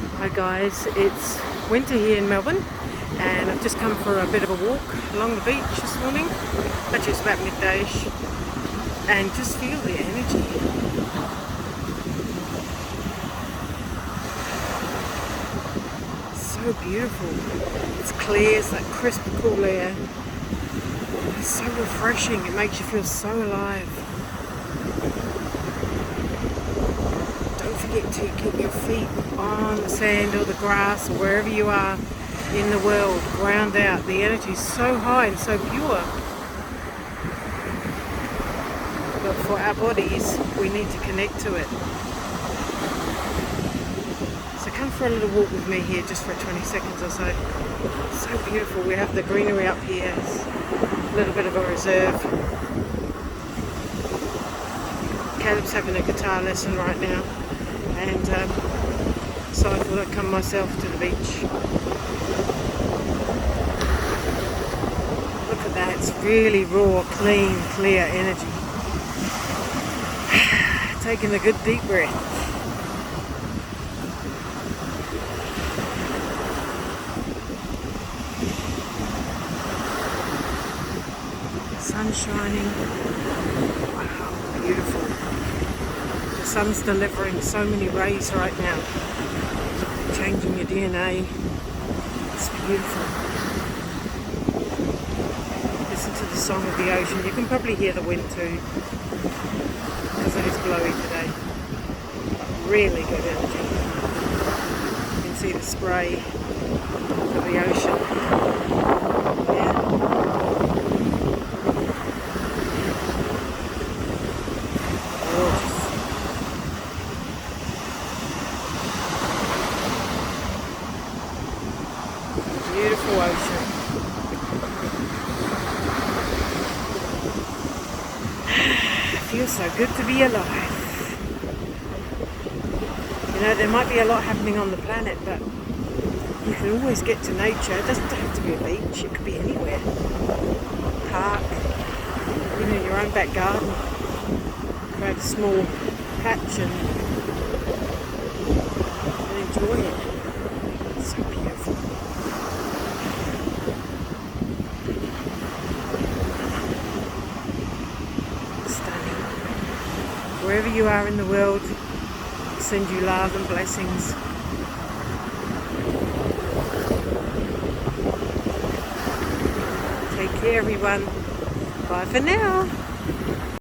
Hi guys, it's winter here in Melbourne and I've just come for a bit of a walk along the beach this morning. Actually it's about midday-ish, and just feel the energy. So beautiful. It's clear, it's that crisp, cool air. It's so refreshing, it makes you feel so alive. Don't forget to keep your feet on the sand or the grass or wherever you are in the world. Ground out. The energy is so high and so pure. But for our bodies, we need to connect to it. So come for a little walk with me here just for 20 seconds or so. So beautiful. We have the greenery up here. It's a little bit of a reserve. Caleb's having a guitar lesson right now, and so I thought I'd come myself to the beach. Look at that, it's really raw, clean, clear energy. Taking a good deep breath. Sun shining. Wow, beautiful. The sun's delivering so many rays right now, changing your DNA. It's beautiful. Listen to the song of the ocean. You can probably hear the wind too, because it is blowy today. Really good energy. You can see the spray of the ocean. Yeah. Beautiful ocean. Feels so good to be alive. You know, there might be a lot happening on the planet, but you can always get to nature. It doesn't have to be a beach, it could be anywhere. Park, you know, your own back garden. Grab a small patch and enjoy it. It's so beautiful. Stunning. Wherever you are in the world, send you love and blessings. Take care, everyone. Bye for now.